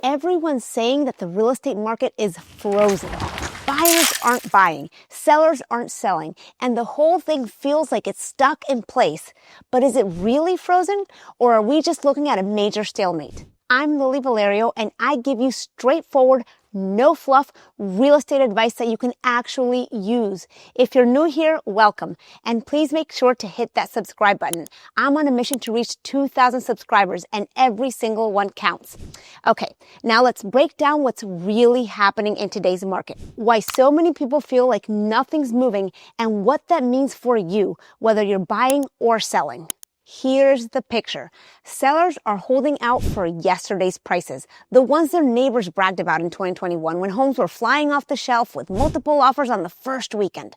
Everyone's saying that the real estate market is frozen. Buyers aren't buying, sellers aren't selling, and the whole thing feels like it's stuck in place. But is it really frozen, or are we just looking at a major stalemate? I'm Lily Vallario, and I give you straightforward, no fluff, real estate advice that you can actually use. If you're new here, welcome. And please make sure to hit that subscribe button. I'm on a mission to reach 2,000 subscribers, and every single one counts. Okay, now let's break down what's really happening in today's market, why so many people feel like nothing's moving, and what that means for you, whether you're buying or selling. Here's the picture. Sellers are holding out for yesterday's prices, the ones their neighbors bragged about in 2021 when homes were flying off the shelf with multiple offers on the first weekend.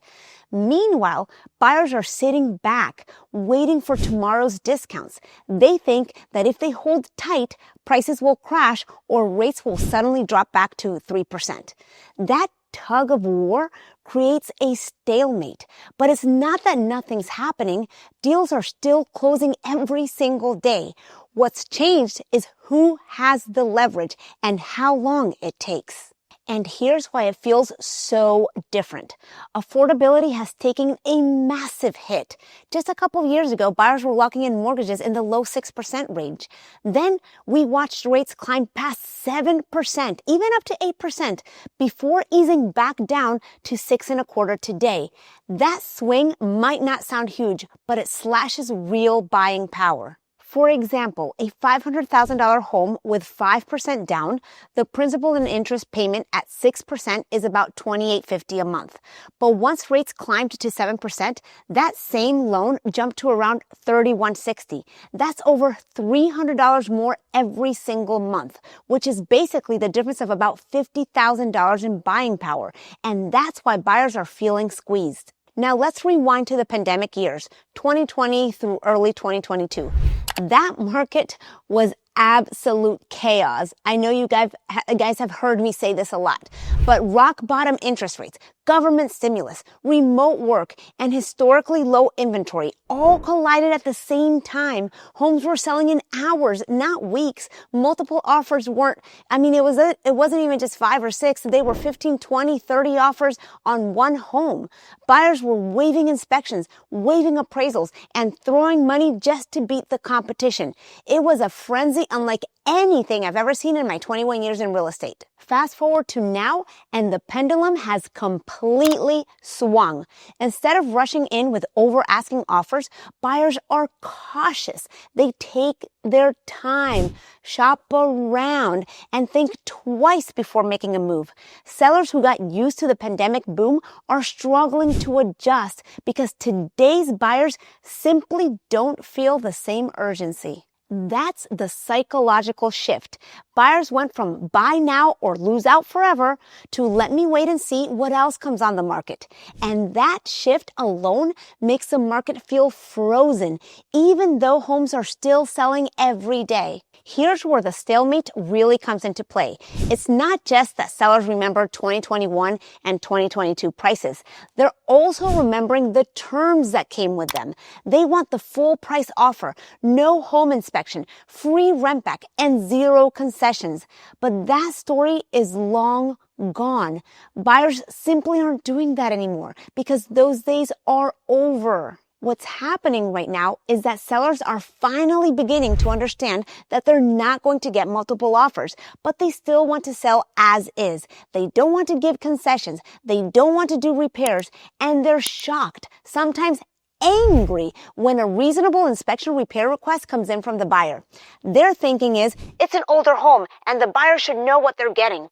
Meanwhile, buyers are sitting back, waiting for tomorrow's discounts. They think that if they hold tight, prices will crash or rates will suddenly drop back to 3%. That tug of war creates a stalemate. But it's not that nothing's happening. Deals are still closing every single day. What's changed is who has the leverage and how long it takes. And here's why it feels so different. Affordability has taken a massive hit. Just a couple of years ago, buyers were locking in mortgages in the low 6% range. Then we watched rates climb past 7%, even up to 8%, before easing back down to 6.25% today. That swing might not sound huge, but it slashes real buying power. For example, a $500,000 home with 5% down, the principal and interest payment at 6% is about $2,850 a month. But once rates climbed to 7%, that same loan jumped to around $3,160. That's over $300 more every single month, which is basically the difference of about $50,000 in buying power. And that's why buyers are feeling squeezed. Now let's rewind to the pandemic years, 2020 through early 2022. That market was absolute chaos. I know you guys have heard me say this a lot, but rock bottom interest rates, government stimulus, remote work, and historically low inventory all collided at the same time. Homes were selling in hours, not weeks. Multiple offers weren't, it wasn't even just 5 or 6. They were 15, 20, 30 offers on one home. Buyers were waiving inspections, waiving appraisals, and throwing money just to beat the competition. It was a frenzy unlike anything I've ever seen in my 21 years in real estate. Fast forward to now, and the pendulum has completely swung. Instead of rushing in with over-asking offers, buyers are cautious. They take their time, shop around, and think twice before making a move. Sellers who got used to the pandemic boom are struggling to adjust because today's buyers simply don't feel the same urgency. That's the psychological shift. Buyers went from buy now or lose out forever to let me wait and see what else comes on the market. And that shift alone makes the market feel frozen, even though homes are still selling every day. Here's where the stalemate really comes into play. It's not just that sellers remember 2021 and 2022 prices. They're also remembering the terms that came with them. They want the full price offer, no home inspection, free rent back, and zero concessions. But that story is long gone. Buyers simply aren't doing that anymore because those days are over. What's happening right now is that sellers are finally beginning to understand that they're not going to get multiple offers, but they still want to sell as is. They don't want to give concessions. They don't want to do repairs, and they're shocked, sometimes angry, when a reasonable inspection repair request comes in from the buyer. Their thinking is, it's an older home, and the buyer should know what they're getting.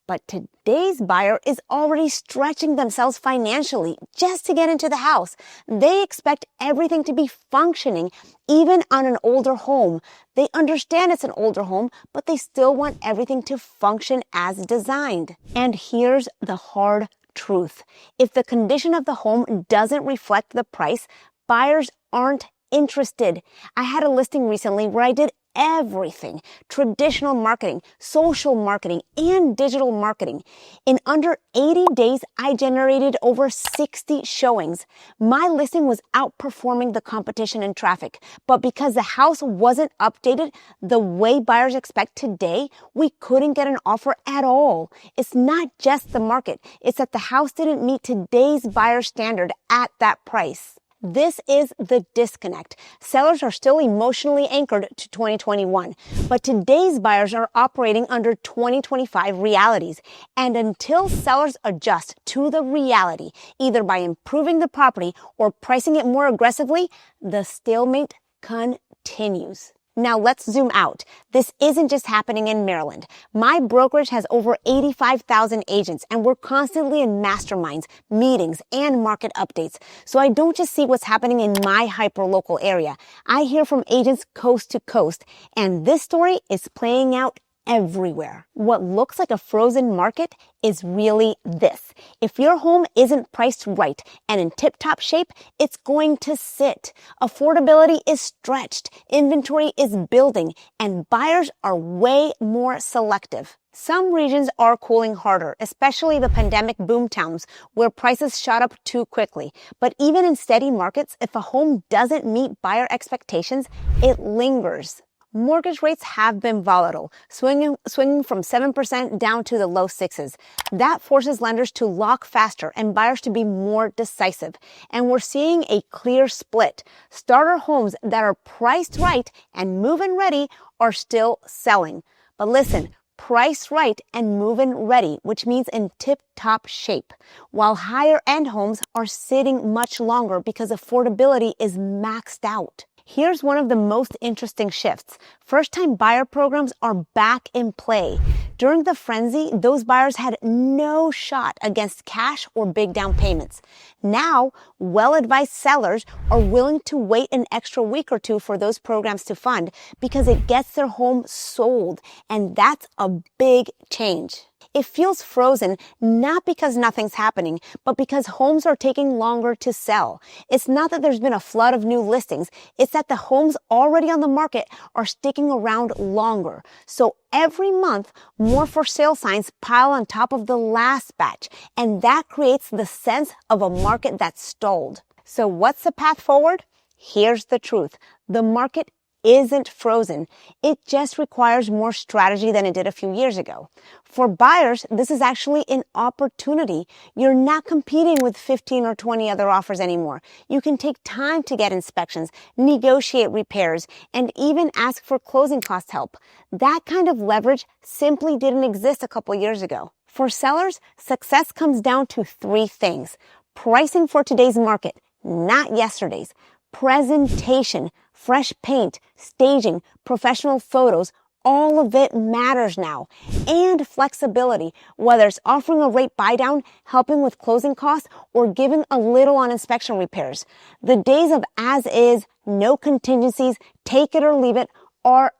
But today's buyer is already stretching themselves financially just to get into the house. They expect everything to be functioning, even on an older home. They understand it's an older home, but they still want everything to function as designed. And here's the hard truth. If the condition of the home doesn't reflect the price, buyers aren't interested. I had a listing recently where I did everything: traditional marketing, social marketing, and digital marketing. In under 80 days, I generated over 60 showings. My listing was outperforming the competition in traffic, but because the house wasn't updated the way buyers expect today, we couldn't get an offer at all. It's not just the market, it's that the house didn't meet today's buyer standard at that price. This is the disconnect. Sellers are still emotionally anchored to 2021, but today's buyers are operating under 2025 realities. And until sellers adjust to the reality, either by improving the property or pricing it more aggressively, the stalemate continues. Now let's zoom out. This isn't just happening in Maryland. My brokerage has over 85,000 agents, and we're constantly in masterminds, meetings, and market updates. So I don't just see what's happening in my hyper-local area. I hear from agents coast to coast, and this story is playing out everywhere. What looks like a frozen market is really this. If your home isn't priced right and in tip-top shape, it's going to sit. Affordability is stretched, inventory is building, and buyers are way more selective. Some regions are cooling harder, especially the pandemic boom towns where prices shot up too quickly. But even in steady markets, if a home doesn't meet buyer expectations, it lingers. Mortgage rates have been volatile, swinging from 7% down to the low sixes. That forces lenders to lock faster and buyers to be more decisive. And we're seeing a clear split. Starter homes that are priced right and move-in ready are still selling. But listen, priced right and move-in ready, which means in tip-top shape, while higher-end homes are sitting much longer because affordability is maxed out. Here's one of the most interesting shifts. First-time buyer programs are back in play. During the frenzy, those buyers had no shot against cash or big down payments. Now, well-advised sellers are willing to wait an extra week or two for those programs to fund because it gets their home sold, and that's a big change. It feels frozen, not because nothing's happening, but because homes are taking longer to sell. It's not that there's been a flood of new listings. It's that the homes already on the market are sticking around longer. So every month, more for sale signs pile on top of the last batch, and that creates the sense of a market that's stalled. So what's the path forward? Here's the truth. The market isn't frozen. It just requires more strategy than it did a few years ago. For buyers, this is actually an opportunity. You're not competing with 15 or 20 other offers anymore. You can take time to get inspections, negotiate repairs, and even ask for closing cost help. That kind of leverage simply didn't exist a couple years ago. For sellers, success comes down to three things: pricing for today's market, not yesterday's; presentation, fresh paint, staging, professional photos, all of it matters now. And flexibility, whether it's offering a rate buy down, helping with closing costs, or giving a little on inspection repairs. The days of as is, no contingencies, take it or leave it are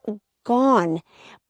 gone.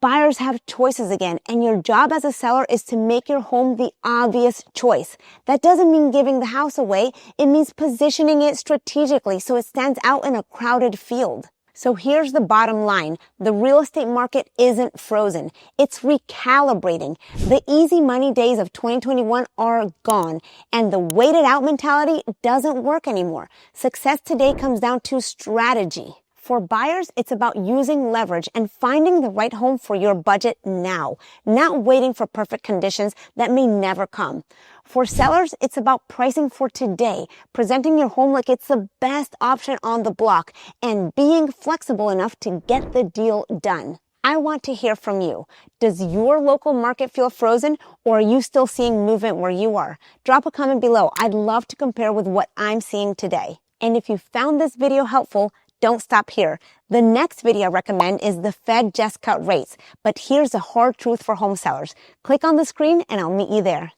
Buyers have choices again, and your job as a seller is to make your home the obvious choice. That doesn't mean giving the house away. It means positioning it strategically so it stands out in a crowded field. So here's the bottom line. The real estate market isn't frozen. It's recalibrating. The easy money days of 2021 are gone, and the waited out mentality doesn't work anymore. Success today comes down to strategy. For buyers, it's about using leverage and finding the right home for your budget now, not waiting for perfect conditions that may never come. For sellers, it's about pricing for today, presenting your home like it's the best option on the block, and being flexible enough to get the deal done. I want to hear from you. Does your local market feel frozen, or are you still seeing movement where you are? Drop a comment below. I'd love to compare with what I'm seeing today. And if you found this video helpful, don't stop here. The next video I recommend is the Fed just cut rates, but here's the hard truth for home sellers. Click on the screen and I'll meet you there.